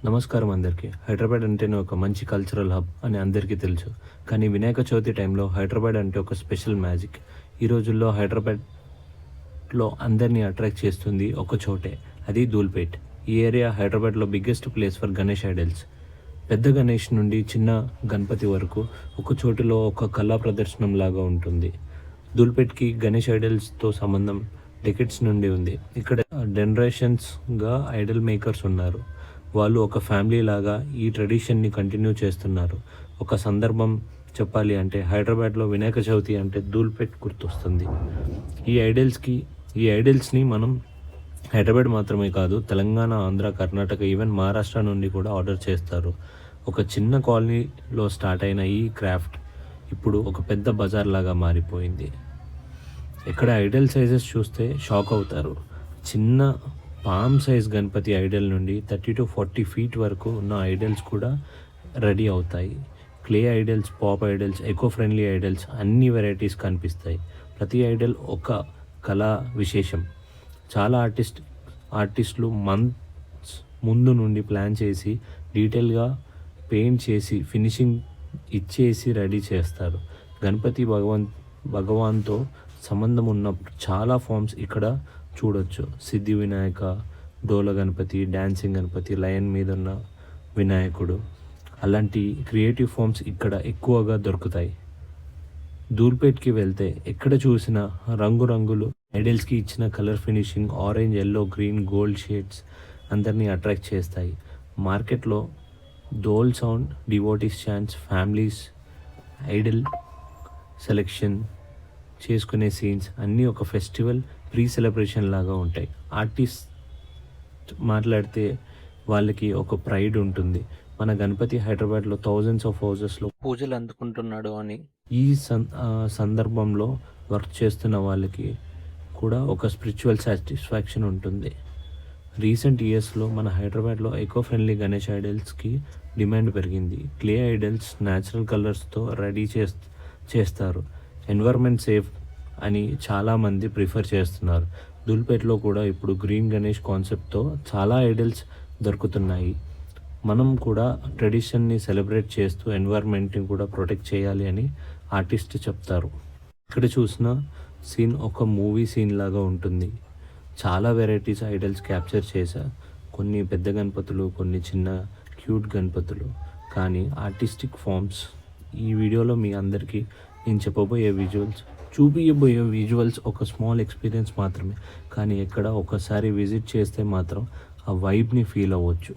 నమస్కారం అందరికీ. హైదరాబాద్ అంటేనే ఒక మంచి కల్చరల్ హబ్ అని అందరికీ తెలుసు. కానీ వినాయక చవితి టైంలో హైదరాబాద్ అంటే ఒక స్పెషల్ మ్యాజిక్. ఈ రోజుల్లో హైదరాబాద్‌లో అందరిని అట్రాక్ట్ చేస్తుంది ఒక చోటే. అది ధూల్‌పేట్. ఈ ఏరియా హైదరాబాద్‌లో biggest place for Ganesh idols. పెద్ద గణేష్ నుండి చిన్న గణపతి వరకు ఒక చోటులో ఒక కళా ప్రదర్శనంలాగా ఉంటుంది. ధూల్‌పేట్‌కి గణేష్ ఐడల్స్‌తో సంబంధం డెకేడ్స్ నుండి ఉంది. ఇక్కడ జనరేషన్స్‌గా ఐడల్ మేకర్స్ ఉన్నారు. వాళ్ళు ఒక ఫ్యామిలీ లాగా ఈ ట్రెడిషన్‌ని కంటిన్యూ చేస్తున్నారు. ఒక సందర్భం చెప్పాలి అంటే హైదరాబాద్‌లో వినాయక చవితి అంటే ధూల్‌పేట్ గుర్తొస్తుంది. ఈ ఐడల్స్‌కి ఈ ఐడల్స్‌ని మనం హైదరాబాద్ మాత్రమే కాదు, తెలంగాణ, ఆంధ్ర, కర్ణాటక, ఈవెన్ మహారాష్ట్ర నుండి కూడా ఆర్డర్ చేస్తారు. ఒక చిన్న కాలనీలో స్టార్ట్ అయిన ఈ క్రాఫ్ట్ ఇప్పుడు ఒక పెద్ద బజార్ లాగా మారిపోయింది. ఇక్కడ ఐడల్ సైజెస్ చూస్తే షాక్ అవుతారు. చిన్న పామ్ సైజ్ గణపతి ఐడల్ నుండి 30-40 ఫీట్ వరకు ఉన్న ఐడల్స్ కూడా రెడీ అవుతాయి. Clay idols, pop idols, eco friendly idols అన్ని వెరైటీస్ కనిపిస్తాయి. ప్రతి ఐడల్ ఒక కళా విశేషం. చాలా ఆర్టిస్టులు మంత్స్ ముందు నుండి ప్లాన్ చేసి డీటెయిల్గా పెయింట్ చేసి ఫినిషింగ్ ఇచ్చేసి రెడీ చేస్తారు. గణపతి భగవాన్తో సంబంధం ఉన్న చాలా ఫామ్స్ ఇక్కడ చూడొచ్చు. సిద్ధి వినాయక, డోల గణపతి, డాన్సింగ్ గణపతి, లయన్ మీద ఉన్న వినాయకుడు, అలాంటి క్రియేటివ్ ఫామ్స్ ఇక్కడ ఎక్కువగా దొరుకుతాయి. ధూల్‌పేట్‌కి వెళ్తే ఎక్కడ చూసినా రంగురంగులు ఐడల్స్కి ఇచ్చిన colour finishing, orange, yellow, green, gold shades అందరినీ అట్రాక్ట్ చేస్తాయి. మార్కెట్లో dhol sound, devotees chance, families idol selection చేసుకునే సీన్స్ అన్నీ ఒక ఫెస్టివల్ ప్రీ సెలబ్రేషన్ లాగా ఉంటాయి. ఆర్టిస్ట్ మాట్లాడితే వాళ్ళకి ఒక ప్రైడ్ ఉంటుంది. మన గణపతి హైదరాబాద్లో థౌజండ్స్ ఆఫ్ హౌజెస్లో పూజలు అందుకుంటున్నాడు అని ఈ సందర్భంలో వర్క్ చేస్తున్న వాళ్ళకి కూడా ఒక స్పిరిచువల్ సాటిస్ఫాక్షన్ ఉంటుంది. రీసెంట్ ఇయర్స్లో మన హైదరాబాద్లో ఎకో ఫ్రెండ్లీ గణేష్ ఐడల్స్కి డిమాండ్ పెరిగింది. క్లే ఐడల్స్ న్యాచురల్ కలర్స్తో రెడీ చేస్తారు. ఎన్విరాన్మెంట్ సేఫ్ అని చాలామంది ప్రిఫర్ చేస్తున్నారు. ధూల్‌పేట్లో కూడా ఇప్పుడు గ్రీన్ గణేష్ కాన్సెప్ట్తో చాలా ఐడల్స్ దొరుకుతున్నాయి. మనం కూడా ట్రెడిషన్ని సెలబ్రేట్ చేస్తూ ఎన్విరాన్మెంట్ని కూడా ప్రొటెక్ట్ చేయాలి అని ఆర్టిస్ట్ చెప్తారు. ఇక్కడ చూసిన సీన్ ఒక మూవీ సీన్ లాగా ఉంటుంది. చాలా వెరైటీస్ ఐడల్స్ క్యాప్చర్ చేశా. కొన్ని పెద్ద గణపతులు, కొన్ని చిన్న క్యూట్ గణపతులు. కానీ ఆర్టిస్టిక్ ఫామ్స్ ఈ వీడియోలో మీ అందరికీ నేను చూపించబోయే విజువల్స్ ఒక స్మాల్ ఎక్స్పీరియన్స్ మాత్రమే. కానీ ఎక్కడ ఒకసారి విజిట్ చేస్తే మాత్రం ఆ వైబ్ని ఫీల్ అవ్వచ్చు.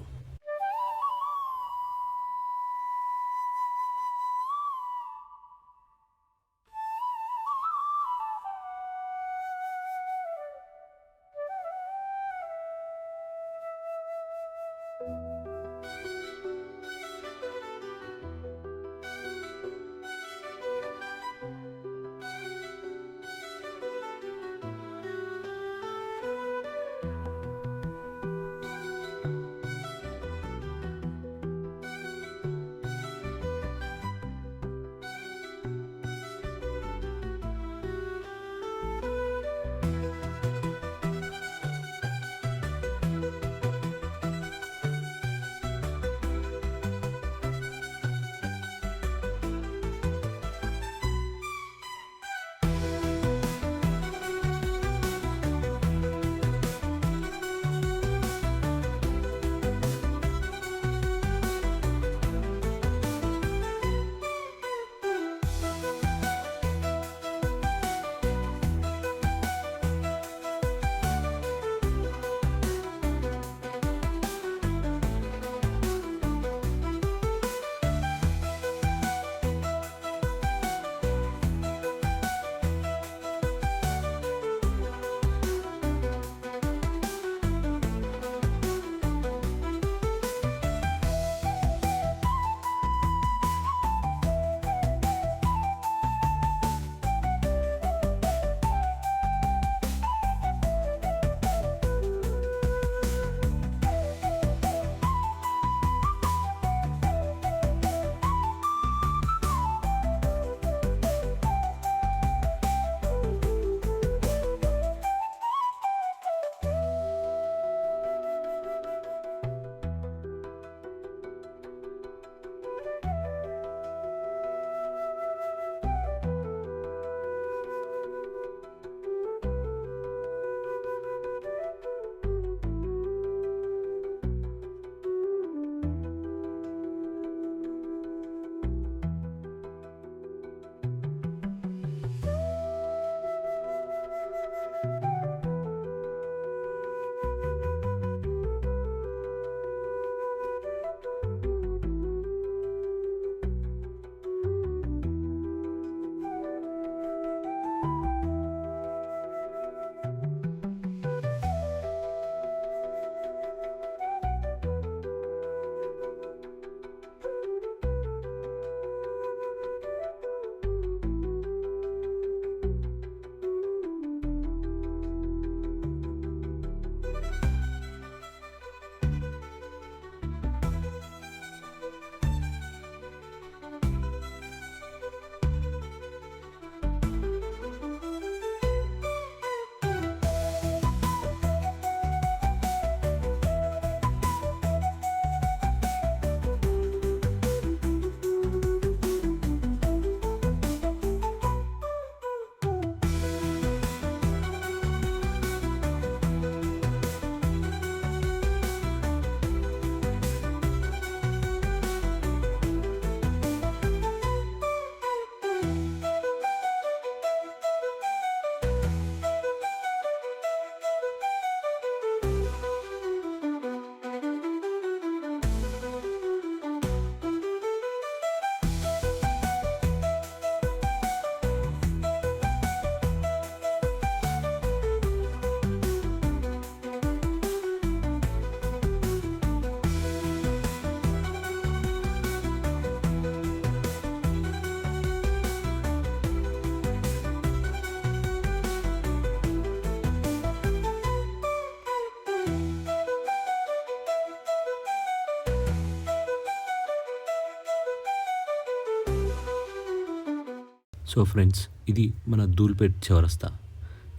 సో ఫ్రెండ్స్, ఇది మన ధూల్పేట్ చౌరస్తా.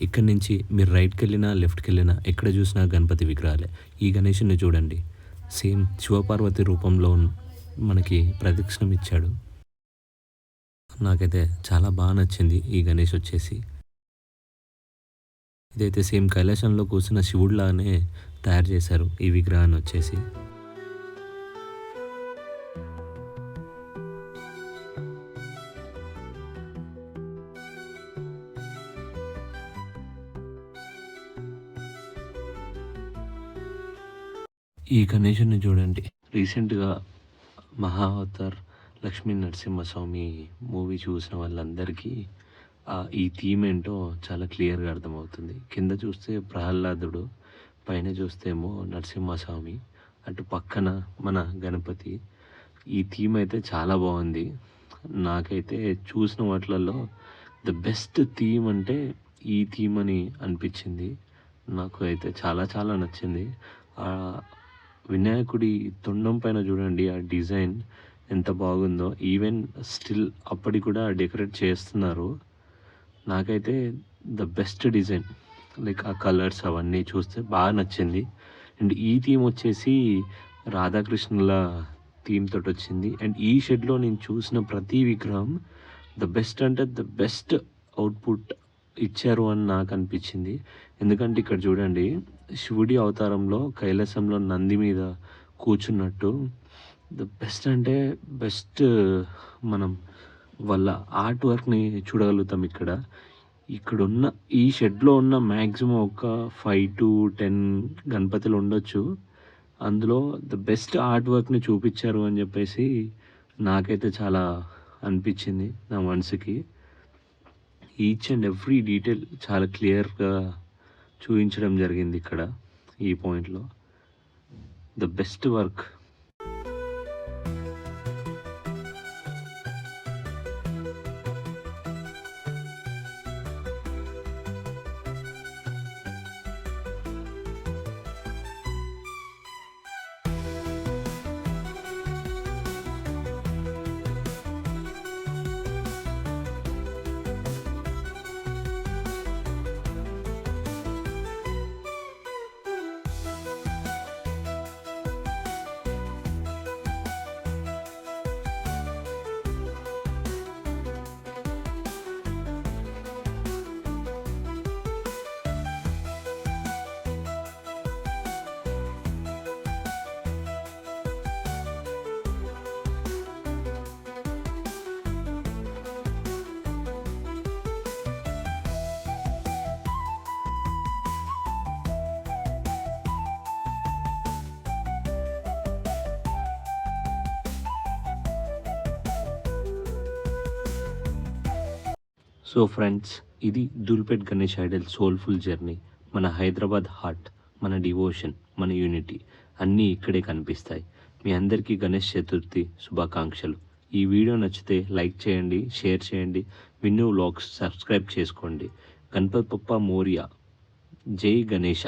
ఇక్కడి నుంచి మీరు రైట్కి వెళ్ళినా లెఫ్ట్కి వెళ్ళినా ఎక్కడ చూసినా గణపతి విగ్రహాలే. ఈ గణేషుని చూడండి, సేమ్ శివపార్వతి రూపంలో మనకి ప్రదక్షిణం ఇచ్చాడు. నాకైతే చాలా బాగా నచ్చింది ఈ గణేష్ వచ్చేసి. ఇదైతే సేమ్ కైలాసంలో కూర్చున్న శివుడిలాగానే తయారు చేశారు ఈ విగ్రహాన్ని వచ్చేసి. ఈ గణేషుని చూడండి, రీసెంట్గా మహావతార్ లక్ష్మీ నరసింహస్వామి మూవీ చూసిన వాళ్ళందరికీ ఈ థీమ్ ఏంటో చాలా క్లియర్గా అర్థమవుతుంది. కింద చూస్తే ప్రహ్లాదుడు, పైన చూస్తేమో నరసింహస్వామి, అటు పక్కన మన గణపతి. ఈ థీమ్ అయితే చాలా బాగుంది. నాకైతే చూసిన వాటిలలో ద బెస్ట్ థీమ్ అంటే ఈ థీమ్ అని అనిపించింది. నాకు అయితే చాలా చాలా నచ్చింది. వినాయకుడి తొండం పైన చూడండి ఆ డిజైన్ ఎంత బాగుందో. ఈవెన్ స్టిల్ అప్పటి కూడా డెకరేట్ చేస్తున్నారు. నాకైతే ద బెస్ట్ డిజైన్, లైక్ ఆ కలర్స్ అవన్నీ చూస్తే బాగా నచ్చింది. అండ్ ఈ థీమ్ వచ్చేసి రాధాకృష్ణుల థీమ్ తోటి వచ్చింది. అండ్ ఈ షెడ్లో నేను చూసిన ప్రతి విగ్రహం ద బెస్ట్ అంటే ద బెస్ట్ అవుట్పుట్ ఇచ్చారు అని నాకు అనిపించింది. ఎందుకంటే ఇక్కడ చూడండి, శివుడి అవతారంలో కైలాసంలో నంది మీద కూర్చున్నట్టు ద బెస్ట్ అంటే బెస్ట్ మనం వాళ్ళ ఆర్ట్ వర్క్ని చూడగలుగుతాం ఇక్కడ. ఇక్కడున్న ఈ షెడ్లో ఉన్న మ్యాక్సిమం ఒక 5 to 10 గణపతులు ఉండొచ్చు. అందులో ద బెస్ట్ ఆర్ట్ వర్క్ని చూపించారు అని చెప్పేసి నాకైతే చాలా అనిపించింది నా మనసుకి. ఈచ్ అండ్ ఎవ్రీ డీటెయిల్ చాలా క్లియర్గా చూపించడం జరిగింది ఇక్కడ ఈ పాయింట్లో. The best work. So friends, ఇది Dhoolpet Ganesh idol soulful journey. మన హైదరాబాద్ హార్ట్, మన డివోషన్, మన యూనిటీ అన్నీ ఇక్కడే కనిపిస్తాయి. మీ అందరికీ గణేష్ చతుర్థి శుభాకాంక్షలు. ఈ వీడియో నచ్చితే లైక్ చేయండి, షేర్ చేయండి, విన్ను వ్లాగ్స్ సబ్స్క్రైబ్ చేసుకోండి. గణపతి బప్పా మోరియా. జై గణేష.